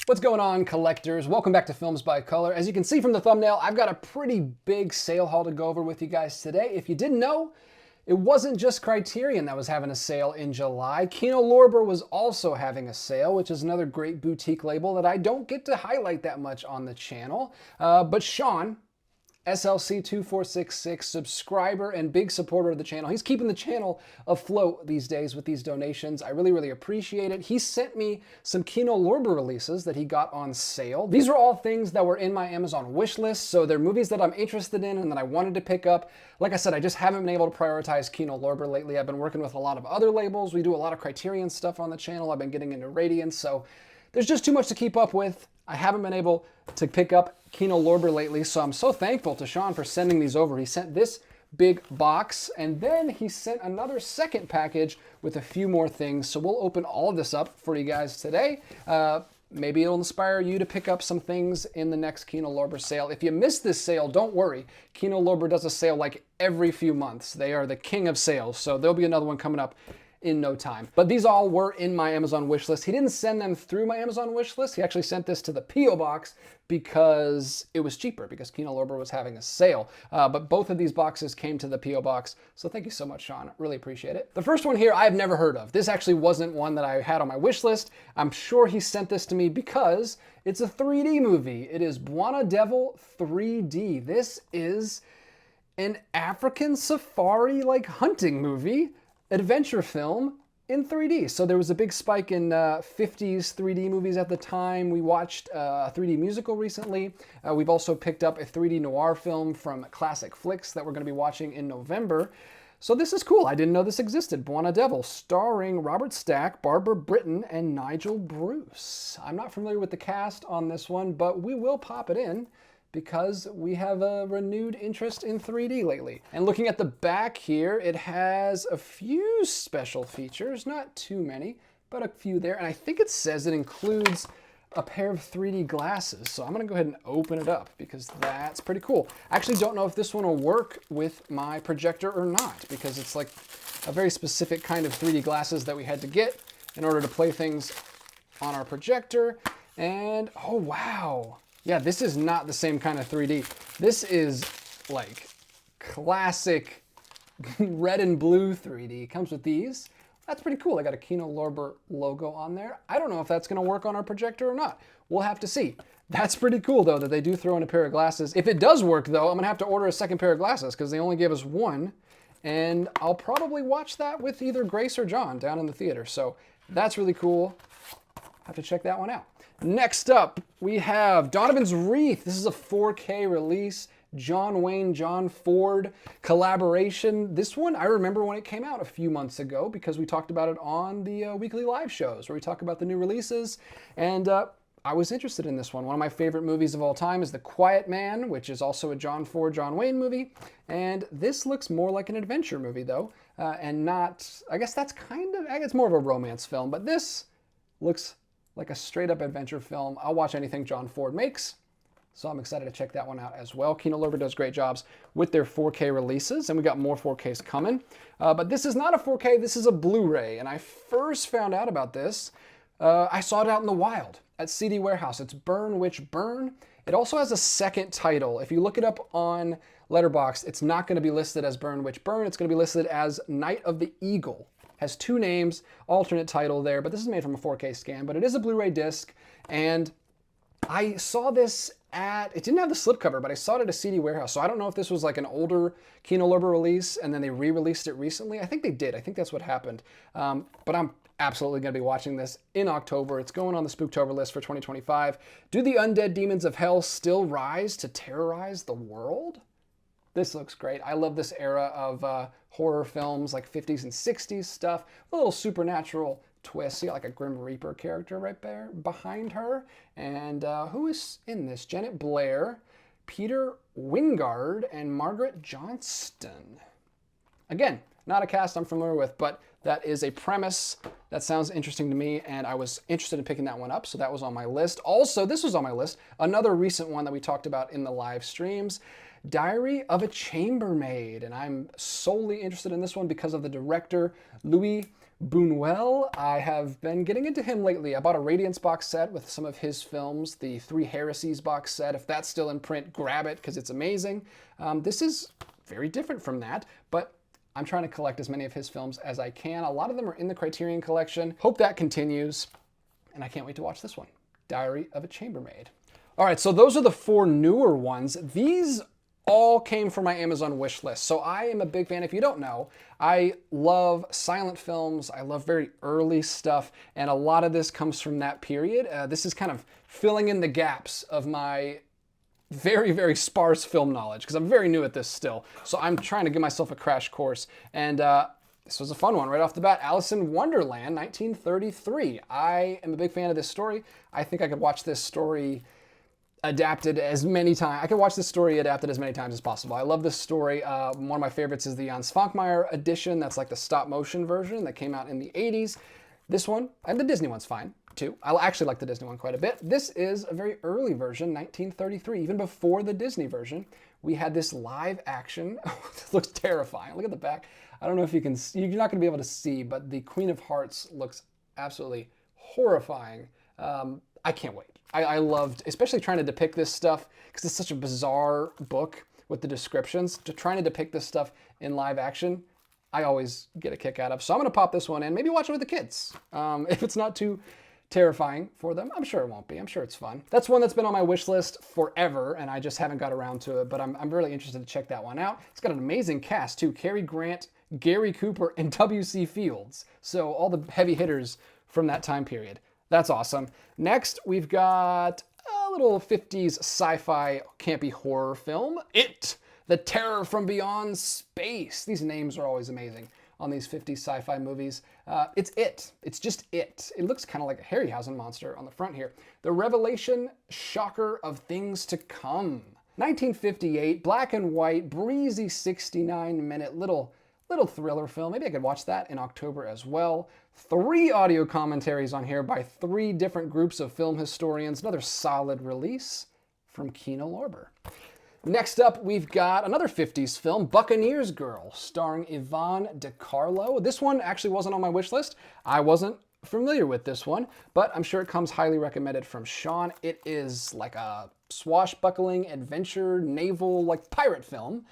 What's going on, collectors? Welcome back to Films by Color. As you can see from the thumbnail, I've got a pretty big sale haul to go over with you guys today. If you didn't know, it wasn't just Criterion that was having a sale in July. Kino Lorber was also having a sale, which is another great boutique label that I don't get to highlight that much on the channel. But Sean, SLC2466, subscriber and big supporter of the channel. He's keeping the channel afloat these days with these donations. I really appreciate it. He sent me some Kino Lorber releases that he got on sale. These are all things that were in my Amazon wish list, so they're movies that I'm interested in and that I wanted to pick up. Like I said, I just haven't been able to prioritize Kino Lorber lately. I've been working with a lot of other labels. We do a lot of Criterion stuff on the channel. I've been getting into Radiant, so there's just too much to keep up with. I haven't been able to pick up Kino Lorber lately, so I'm so thankful to Sean for sending these over. He sent this big box, and then he sent another second package with a few more things. So we'll open all of this up for you guys today. Maybe it'll inspire you to pick up some things in the next Kino Lorber sale. If you missed this sale, don't worry. Kino Lorber does a sale like every few months. They are the king of sales, so there'll be another one coming up in no time. But these all were in my Amazon wish list. He didn't send them through my Amazon wish list. He actually sent this to the P.O. box because it was cheaper, because Kino Lorber was having a sale. But both of these boxes came to the P.O. box. So thank you so much, Sean. Really appreciate it. The first one here, I've never heard of. This actually wasn't one that I had on my wish list. I'm sure he sent this to me because it's a 3D movie. It is Buona Devil 3D. This is an African safari like hunting movie, adventure film in 3D. So there was a big spike in 50s 3D movies at the time. We watched a 3D musical recently. We've also picked up a 3D noir film from Classic Flicks that we're going to be watching in November. So this is cool. I didn't know this existed. Buona Devil, starring Robert Stack, Barbara Britton, and Nigel Bruce. I'm not familiar with the cast on this one, but we will pop it in because we have a renewed interest in 3D lately. And looking at the back here, it has a few special features, not too many, but a few there. And I think it says it includes a pair of 3D glasses. So I'm gonna go ahead and open it up because that's pretty cool. I actually don't know if this one will work with my projector or not, because it's like a very specific kind of 3D glasses that we had to get in order to play things on our projector. And oh wow. Yeah, this is not the same kind of 3D. This is like classic red and blue 3D. It comes with these. That's pretty cool. I got a Kino Lorber logo on there. I don't know if that's gonna work on our projector or not. We'll have to see. That's pretty cool though, that they do throw in a pair of glasses. If it does work though, I'm gonna have to order a second pair of glasses because they only gave us one. And I'll probably watch that with either Grace or John down in the theater. So that's really cool. Have to check that one out. Next up, we have Donovan's Wreath. This is a 4K release. John Wayne, John Ford collaboration. This one, I remember when it came out a few months ago because we talked about it on the weekly live shows where we talk about the new releases. And I was interested in this one. One of my favorite movies of all time is The Quiet Man, which is also a John Ford, John Wayne movie. And this looks more like an adventure movie though, and not, I guess that's kind of, I guess more of a romance film, but this looks like a straight up adventure film. I'll watch anything John Ford makes, so I'm excited to check that one out as well. Kino Lorber does great jobs with their 4K releases, and we got more 4Ks coming. But this is not a 4K, this is a Blu-ray, and I first found out about this, I saw it out in the wild at CD Warehouse. It's Burn Witch Burn. It also has a second title. If you look it up on Letterboxd, it's not gonna be listed as Burn Witch Burn, it's gonna be listed as Night of the Eagle. Has two names, alternate title there, but this is made from a 4K scan, but it is a Blu-ray disc, and I saw this at, it didn't have the slipcover, but I saw it at a CD Warehouse, so I don't know if this was like an older Kino Lorber release, and then they re-released it recently. I think they did. I think that's what happened. But I'm absolutely going to be watching this in October. It's going on the Spooktober list for 2025. Do the undead demons of hell still rise to terrorize the world? This looks great. I love this era of horror films, like 50s and 60s stuff. A little supernatural twist. You got like a Grim Reaper character right there behind her. And who is in this? Janet Blair, Peter Wingard, and Margaret Johnston. Again, not a cast I'm familiar with, but that is a premise that sounds interesting to me, and I was interested in picking that one up, so that was on my list. Also, this was on my list, another recent one that we talked about in the live streams, Diary of a Chambermaid, and I'm solely interested in this one because of the director, Louis Buñuel. I have been getting into him lately. I bought a Radiance box set with some of his films, the Three Heresies box set. If that's still in print, grab it because it's amazing. This is very different from that, but I'm trying to collect as many of his films as I can. A lot of them are in the Criterion Collection. Hope that continues, and I can't wait to watch this one, Diary of a Chambermaid. All right, so those are the 4 newer ones. These all came from my Amazon wish list. So I am a big fan. If you don't know, I love silent films. I love very early stuff. And a lot of this comes from that period. This is kind of filling in the gaps of my very, very sparse film knowledge because I'm very new at this still. So I'm trying to give myself a crash course. And this was a fun one right off the bat. Alice in Wonderland, 1933. I am a big fan of this story. I think I could watch this story adapted as many times. I could watch this story adapted as many times as possible. I love this story. One of my favorites is the Jan Svankmajer edition. That's like the stop motion version that came out in the 80s. This one, and the Disney one's fine too. I actually like the Disney one quite a bit. This is a very early version, 1933. Even before the Disney version, we had this live action. This looks terrifying. Look at the back. I don't know if you can see. You're not going to be able to see, but the Queen of Hearts looks absolutely horrifying. I can't wait. I loved, especially trying to depict this stuff, because it's such a bizarre book with the descriptions. Trying to depict this stuff in live action, I always get a kick out of. So I'm going to pop this one in, maybe watch it with the kids. If it's not too terrifying for them, I'm sure it won't be. I'm sure it's fun. That's one that's been on my wish list forever, and I just haven't got around to it, but I'm really interested to check that one out. It's got an amazing cast, too. Cary Grant, Gary Cooper, and W.C. Fields. So all the heavy hitters from that time period. That's awesome. Next, we've got a little 50s sci-fi campy horror film, It, The Terror from Beyond Space. These names are always amazing on these 50s sci-fi movies. It's It. It's just It. It looks kind of like a Harryhausen monster on the front here. The Revelation Shocker of Things to Come. 1958, black and white, breezy 69-minute little thriller film. Maybe I could watch that in October as well. 3 audio commentaries on here by 3 different groups of film historians. Another solid release from Kino Lorber. Next up, we've got another 50s film, Buccaneer's Girl, starring Yvonne DiCarlo. This one actually wasn't on my wish list. I wasn't familiar with this one, but I'm sure it comes highly recommended from Sean. It is like a swashbuckling adventure naval like pirate film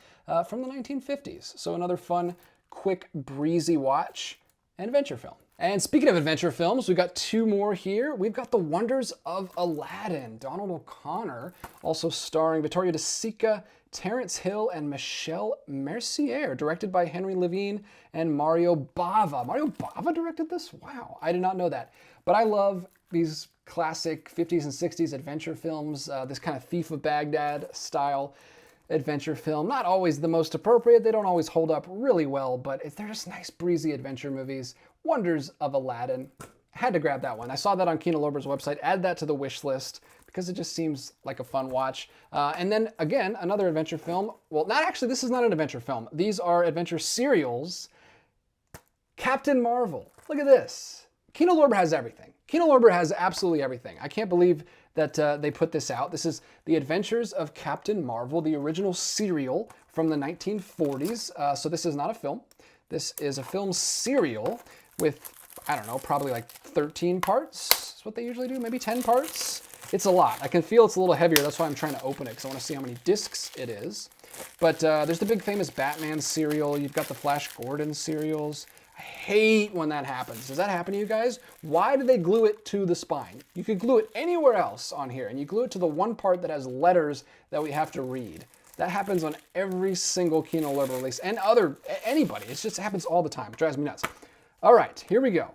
from the 1950s. So another fun, quick, breezy watch and adventure film. And speaking of adventure films, we've got 2 more here. We've got The Wonders of Aladdin, Donald O'Connor, also starring Vittorio De Sica, Terence Hill, and Michelle Mercier, directed by Henry Levine and Mario Bava. Mario Bava directed this? Wow, I did not know that. But I love these classic 50s and 60s adventure films, this kind of Thief of Baghdad style adventure film. Not always the most appropriate. They don't always hold up really well, but they're just nice, breezy adventure movies. Wonders of Aladdin. Had to grab that one. I saw that on Kino Lorber's website. Add that to the wish list because it just seems like a fun watch. And then, again, another adventure film. Well, not actually, this is not an adventure film. These are adventure serials. Captain Marvel. Look at this. Kino Lorber has everything. Kino Lorber has absolutely everything. I can't believe that they put this out. This is The Adventures of Captain Marvel, the original serial from the 1940s. So this is not a film. This is a film serial with, I don't know, probably like 13 parts. That's what they usually do, maybe 10 parts. It's a lot. I can feel it's a little heavier. That's why I'm trying to open it, because I want to see how many discs it is. But there's the big famous Batman serial. You've got the Flash Gordon serials. I hate when that happens. Does that happen to you guys? Why do they glue it to the spine? You could glue it anywhere else on here, and you glue it to the one part that has letters that we have to read. That happens on every single Kino Lorber release, and anybody. It just happens all the time. It drives me nuts. All right, here we go.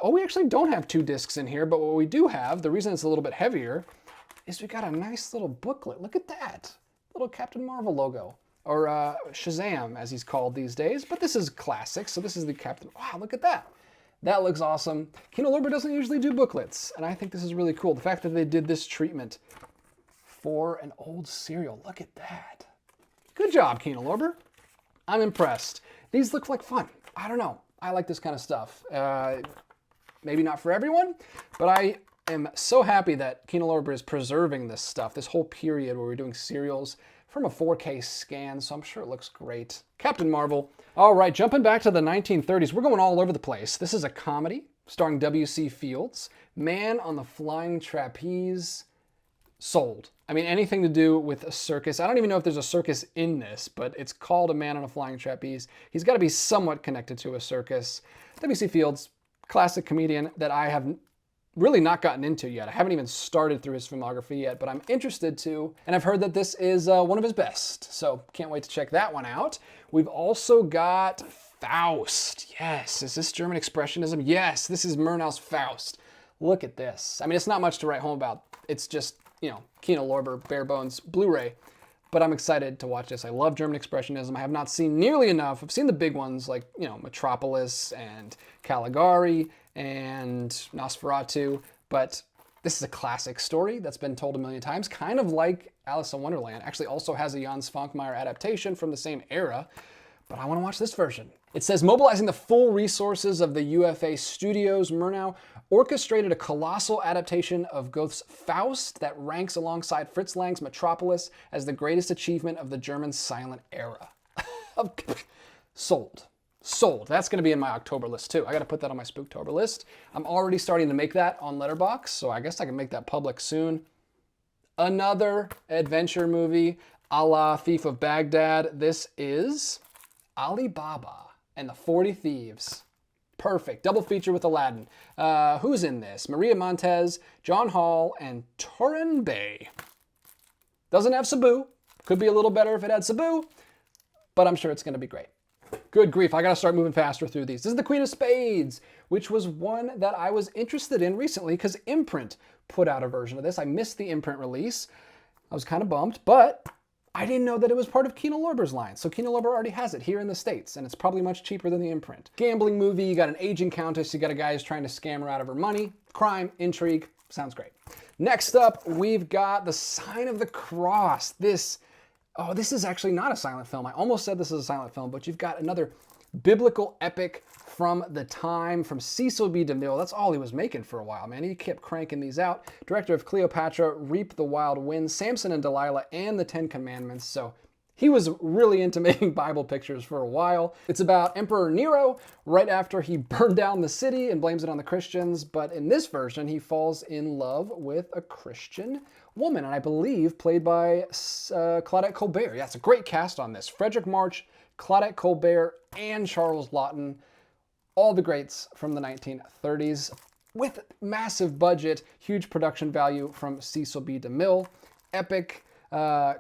We actually don't have 2 discs in here, but what we do have, the reason it's a little bit heavier, is we got a nice little booklet. Look at that. Little Captain Marvel logo. Or Shazam, as he's called these days. But this is classic, so this is the Captain... Wow, look at that. That looks awesome. Kino Lorber doesn't usually do booklets, and I think this is really cool. The fact that they did this treatment for an old serial. Look at that. Good job, Kino Lorber. I'm impressed. These look like fun. I don't know. I like this kind of stuff. Maybe not for everyone, but I am so happy that Kino Lorber is preserving this stuff, this whole period where we're doing serials from a 4K scan, so I'm sure it looks great. Captain Marvel. All right, jumping back to the 1930s, we're going all over the place. This is a comedy starring W.C. Fields. Man on the Flying Trapeze. Sold. I mean, anything to do with a circus. I don't even know if there's a circus in this, but it's called A Man on a Flying Trapeze. He's got to be somewhat connected to a circus. W.C. Fields, classic comedian that I have really not gotten into yet. I haven't even started through his filmography yet, but I'm interested to. And I've heard that this is one of his best, so can't wait to check that one out. We've also got Faust. Yes, is this German Expressionism? Yes, this is Murnau's Faust. Look at this. I mean, it's not much to write home about. It's just, you know, Kino Lorber, bare bones, Blu-ray. But I'm excited to watch this. I love German Expressionism. I have not seen nearly enough. I've seen the big ones like, you know, Metropolis and Caligari and Nosferatu. But this is a classic story that's been told a million times, kind of like Alice in Wonderland. Actually also has a Jan Svankmajer adaptation from the same era. But I want to watch this version. It says, mobilizing the full resources of the UFA studios, Murnau orchestrated a colossal adaptation of Goethe's Faust that ranks alongside Fritz Lang's Metropolis as the greatest achievement of the German silent era. Sold. Sold. That's going to be in my October list too. I got to put that on my Spooktober list. I'm already starting to make that on Letterboxd, so I guess I can make that public soon. Another adventure movie a la Thief of Baghdad. This is Alibaba and the 40 Thieves. Perfect. Double feature with Aladdin. Who's in this? Maria Montez, John Hall, and Turin Bey. Doesn't have Sabu. Could be a little better if it had Sabu, but I'm sure it's going to be great. Good grief, I got to start moving faster through these. This is the Queen of Spades, which was one that I was interested in recently because Imprint put out a version of this. I missed the Imprint release. I was kind of bummed, but I didn't know that it was part of Kino Lorber's line. So Kino Lorber already has it here in the States, and it's probably much cheaper than the Imprint. Gambling movie, you got an aging countess, you got a guy who's trying to scam her out of her money. Crime, intrigue, sounds great. Next up, we've got The Sign of the Cross. This is actually not a silent film. I almost said this is a silent film, but you've got another biblical epic from the time, from Cecil B. DeMille. That's all he was making for a while, man. He kept cranking these out. Director of Cleopatra, Reap the Wild Wind, Samson and Delilah, and the Ten Commandments. So he was really into making Bible pictures for a while. It's about Emperor Nero right after he burned down the city and blames it on the Christians. But in this version, he falls in love with a Christian woman, and I believe played by Claudette Colbert. Yeah, it's a great cast on this. Frederick March, Claudette Colbert, and Charles Laughton. All the greats from the 1930s with massive budget, huge production value from Cecil B. DeMille. Epic,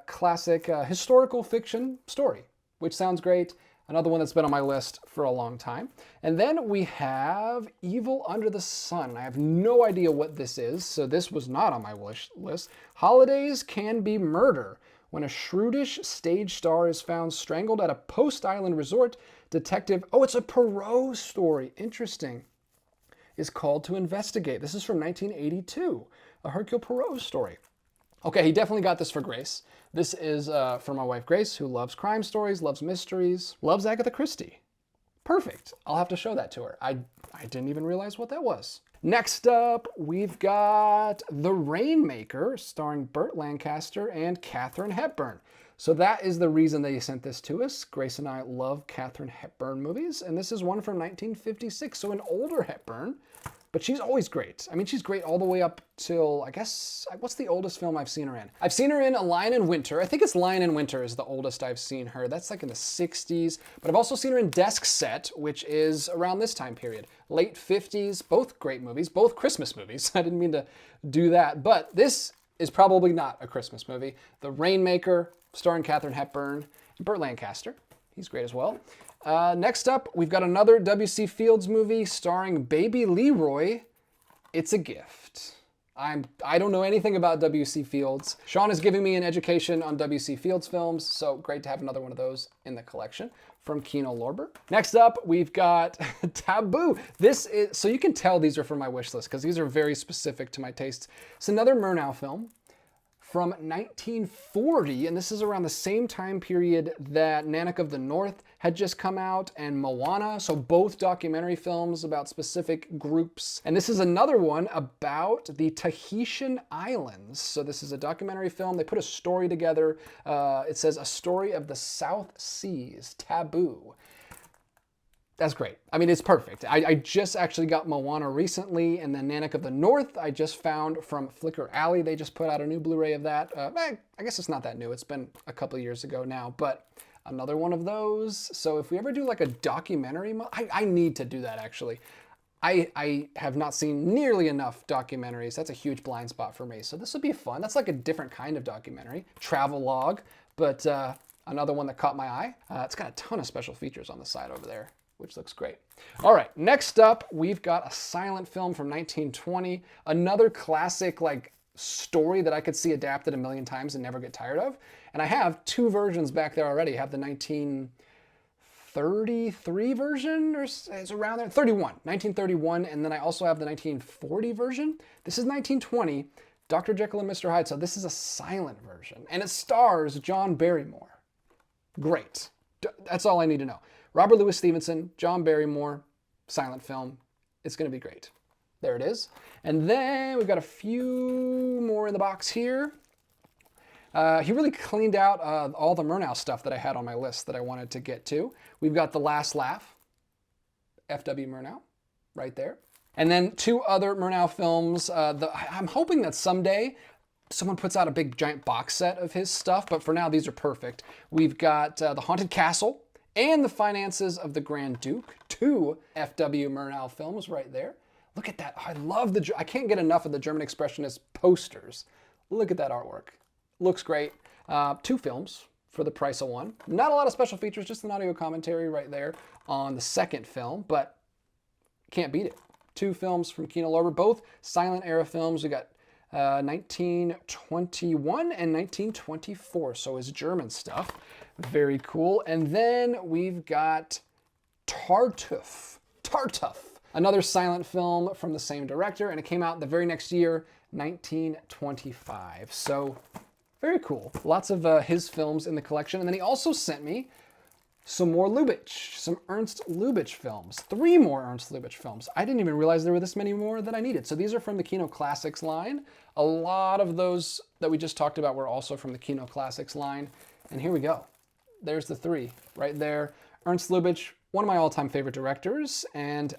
classic historical fiction story, which sounds great. Another one that's been on my list for a long time. And then we have Evil Under the Sun. I have no idea what this is, so this was not on my wish list. Holidays Can Be Murder. When a shrewdish stage star is found strangled at a post-island resort, detective, it's a Poirot story, interesting, is called to investigate. This is from 1982, a Hercule Poirot story. Okay, he definitely got this for Grace. This is for my wife Grace, who loves crime stories, loves mysteries, loves Agatha Christie. Perfect. I'll have to show that to her. I didn't even realize what that was. Next up, we've got The Rainmaker, starring Burt Lancaster and Katharine Hepburn. So that is the reason they sent this to us. Grace and I love Katharine Hepburn movies, and this is one from 1956, so an older Hepburn, but she's always great. I mean, she's great all the way up till, I guess, what's the oldest film I've seen her in? I've seen her in A Lion in Winter. I think it's Lion in Winter is the oldest I've seen her. That's like in the 60s, but I've also seen her in Desk Set, which is around this time period. Late 50s, both great movies, both Christmas movies. I didn't mean to do that, but this is probably not a Christmas movie. The Rainmaker, starring Katharine Hepburn and Burt Lancaster. He's great as well. Next up, we've got another W.C. Fields movie starring Baby Leroy. It's a Gift. I don't know anything about W.C. Fields. Sean is giving me an education on W.C. Fields films, so great to have another one of those in the collection from Kino Lorber. Next up, we've got Tabu. This is, so you can tell these are from my wish list because these are very specific to my tastes. It's another Murnau film. from 1940, and this is around the same time period that Nanook of the North had just come out, and Moana, so both documentary films about specific groups. And this is another one about the Tahitian Islands. So this is a documentary film. They put a story together. It says, A Story of the South Seas, Tabu. That's great. I mean, it's perfect. I just actually got Moana recently, and then Nanook of the North I just found from Flickr Alley. They just put out a new Blu-ray of that. I guess it's not that new. It's been a couple of years ago now, but another one of those. So if we ever do like a documentary, I need to do that actually. I have not seen nearly enough documentaries. That's a huge blind spot for me. So this would be fun. That's like a different kind of documentary, travelogue, but another one that caught my eye. It's got a ton of special features on the side over there, which looks great. All right, next up, we've got a silent film from 1920. Another classic like story that I could see adapted a million times and never get tired of. And I have two versions back there already. I have the 1933 version, or it's around there, 1931, and then I also have the 1940 version. This is 1920, Dr. Jekyll and Mr. Hyde, so this is a silent version. And it stars John Barrymore. Great. That's all I need to know. Robert Louis Stevenson, John Barrymore, silent film. It's going to be great. There it is. And then we've got a few more in the box here. He really cleaned out all the Murnau stuff that I had on my list that I wanted to get to. We've got The Last Laugh, F.W. Murnau, right there. And then two other Murnau films. I'm hoping that someday someone puts out a big giant box set of his stuff, but for now these are perfect. We've got The Haunted Castle and The Finances of the Grand Duke, two F.W. Murnau films right there. Look at that. I love I can't get enough of the German Expressionist posters. Look at that artwork. Looks great. Two films for the price of one. Not a lot of special features, just an audio commentary right there on the second film, but can't beat it. Two films from Kino Lorber, both silent era films. We got 1921 and 1924, so his German stuff. Very cool. And then we've got Tartuffe, another silent film from the same director, and it came out the very next year, 1925. So very cool. Lots of his films in the collection. And then he also sent me some more Lubitsch, some Ernst Lubitsch films. 3 more Ernst Lubitsch films. I didn't even realize there were this many more that I needed. So these are from the Kino Classics line. A lot of those that we just talked about were also from the Kino Classics line. And here we go. There's the 3 right there. Ernst Lubitsch, one of my all-time favorite directors. And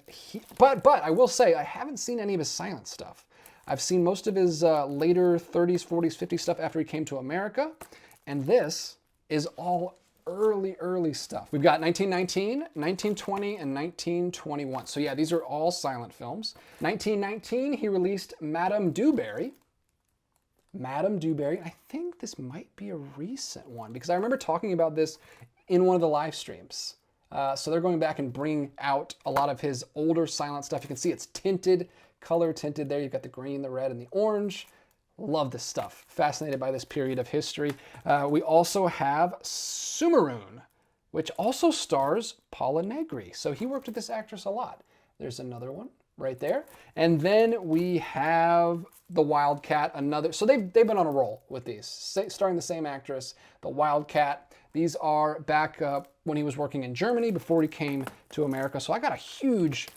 but I will say, I haven't seen any of his silent stuff. I've seen most of his later 30s, 40s, 50s stuff after he came to America. And this is all early stuff. We've got 1919, 1920, and 1921. So yeah, these are all silent films. 1919, he released Madame Du Barry. I think this might be a recent one because I remember talking about this in one of the live streams. So they're going back and bringing out a lot of his older silent stuff. You can see it's tinted, color tinted there. You've got the green, the red, and the orange. Love this stuff. Fascinated by this period of history. We also have Sumeroon, which also stars Paula Negri. So he worked with this actress a lot. There's another one right there. And then we have The Wildcat, another. So they've been on a roll with these, starring the same actress, The Wildcat. These are back when he was working in Germany before he came to America. So I got a huge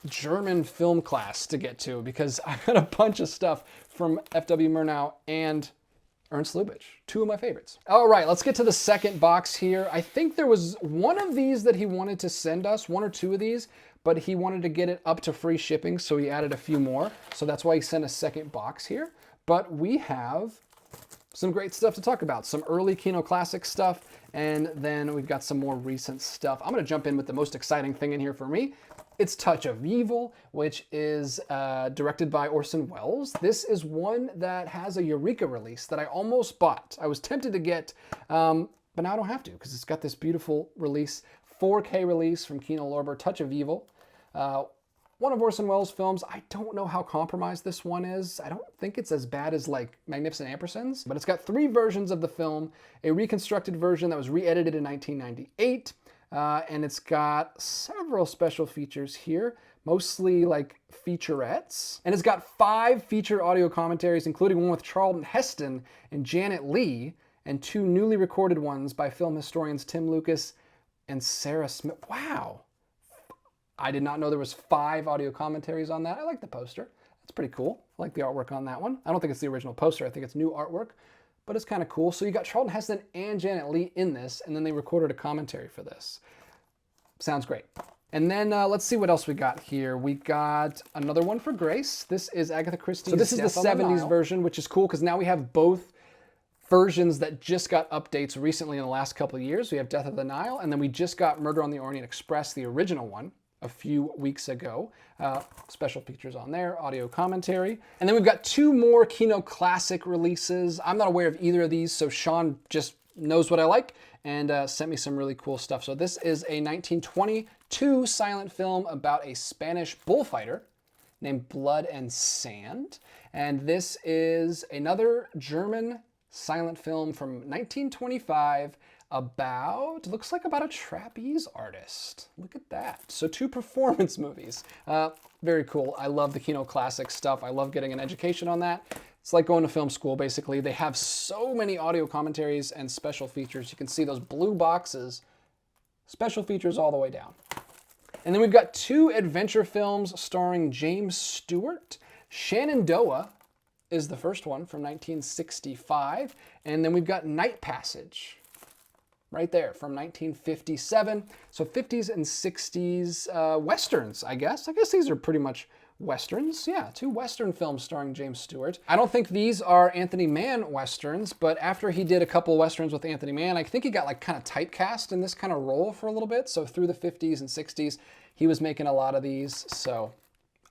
German film class to get to because I got a bunch of stuff from F.W. Murnau and Ernst Lubitsch, 2 of my favorites. All right, let's get to the second box here. I think there was one of these that he wanted to send us, 1 or 2 of these, but he wanted to get it up to free shipping, so he added a few more. So that's why he sent a second box here. But we have some great stuff to talk about. Some early Kino Classic stuff, and then we've got some more recent stuff. I'm gonna jump in with the most exciting thing in here for me. It's Touch of Evil, which is directed by Orson Welles. This is one that has a Eureka release that I almost bought. I was tempted to get, but now I don't have to because it's got this beautiful release, 4K release from Kino Lorber, Touch of Evil. One of Orson Welles' films. I don't know how compromised this one is. I don't think it's as bad as like Magnificent Ampersands, but it's got 3 versions of the film. A reconstructed version that was re-edited in 1998, and it's got several special features here, mostly like featurettes. And it's got 5 feature audio commentaries, including one with Charlton Heston and Janet Leigh, and 2 newly recorded ones by film historians Tim Lucas and Sarah Smith. Wow. I did not know there was 5 audio commentaries on that. I like the poster. That's pretty cool. I like the artwork on that one. I don't think it's the original poster. I think it's new artwork, but it's kind of cool. So you got Charlton Heston and Janet Leigh in this, and then they recorded a commentary for this. Sounds great. And then let's see what else we got here. We got another one for Grace. This is Agatha Christie's So this is Death the on 70s Nile version, which is cool because now we have both versions that just got updates recently in the last couple of years. We have Death of the Nile, and then we just got Murder on the Orient Express, the original one, a few weeks ago. Special features on there, audio commentary. And then we've got 2 more Kino Classic releases. I'm not aware of either of these, so Sean just knows what I like and sent me some really cool stuff. So this is a 1922 silent film about a Spanish bullfighter named Blood and Sand. And this is another German silent film from 1925 about, looks like about a trapeze artist. Look at that. So 2 performance movies. Very cool. I love the Kino Classic stuff. I love getting an education on that. It's like going to film school, basically. They have so many audio commentaries and special features. You can see those blue boxes, special features all the way down. And then we've got 2 adventure films starring James Stewart. Shenandoah is the first one from 1965. And then we've got Night Passage right there from 1957. So 50s and 60s Westerns, I guess. I guess these are pretty much Westerns. Yeah, 2 Western films starring James Stewart. I don't think these are Anthony Mann Westerns, but after he did a couple Westerns with Anthony Mann, I think he got like kind of typecast in this kind of role for a little bit. So through the 50s and 60s, he was making a lot of these. So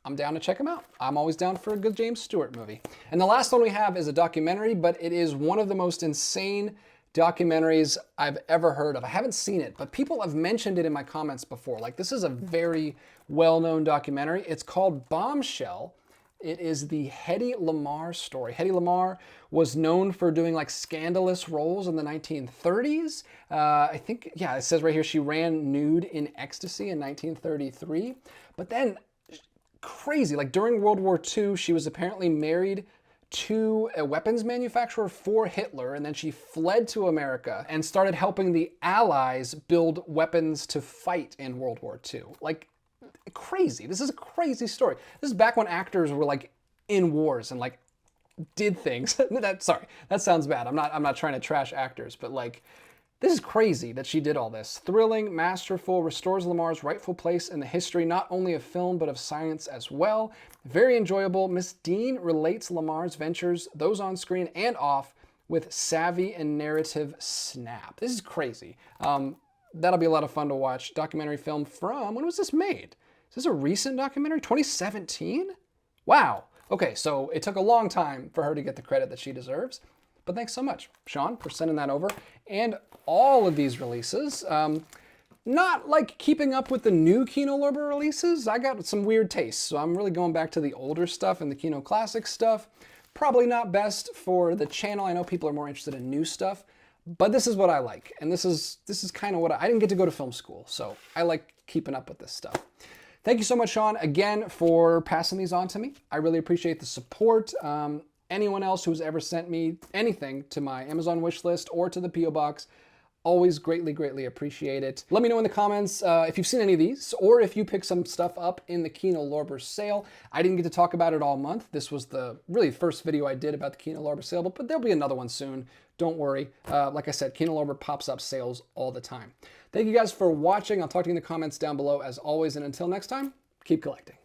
I'm down to check him out. I'm always down for a good James Stewart movie. And the last one we have is a documentary, but it is one of the most insane documentaries I've ever heard of. I haven't seen it, but people have mentioned it in my comments before. Like, this is a very well-known documentary. It's called Bombshell. It is the Hedy Lamarr story. Hedy Lamarr was known for doing like scandalous roles in the 1930s. I think, yeah, it says right here she ran nude in ecstasy in 1933. But then, crazy, like during World War II, she was apparently married to a weapons manufacturer for Hitler, and then she fled to America and started helping the Allies build weapons to fight in World War II. Like, crazy. This is a crazy story. This is back when actors were like in wars and like did things. Sorry, that sounds bad. I'm not trying to trash actors, but like, this is crazy that she did all this. Thrilling, masterful, restores Lamarr's rightful place in the history not only of film but of science as well. Very enjoyable. Miss Dean relates Lamarr's ventures, those on screen and off, with savvy and narrative snap. This is crazy. That'll be a lot of fun to watch. Documentary film from, when was this made? Is this a recent documentary? 2017? Wow. Okay, so it took a long time for her to get the credit that she deserves. But thanks so much, Sean, for sending that over. And all of these releases, not like keeping up with the new Kino Lorber releases. I got some weird tastes, so I'm really going back to the older stuff and the Kino Classic stuff. Probably not best for the channel. I know people are more interested in new stuff, but this is what I like. And this is kind of what I didn't get to go to film school, so I like keeping up with this stuff. Thank you so much, Sean, again, for passing these on to me. I really appreciate the support. Anyone else who's ever sent me anything to my Amazon wish list or to the P.O. Box, always greatly, greatly appreciate it. Let me know in the comments if you've seen any of these or if you picked some stuff up in the Kino Lorber sale. I didn't get to talk about it all month. This was the really first video I did about the Kino Lorber sale, but there'll be another one soon. Don't worry. Like I said, Kino Lorber pops up sales all the time. Thank you guys for watching. I'll talk to you in the comments down below as always, and until next time, keep collecting.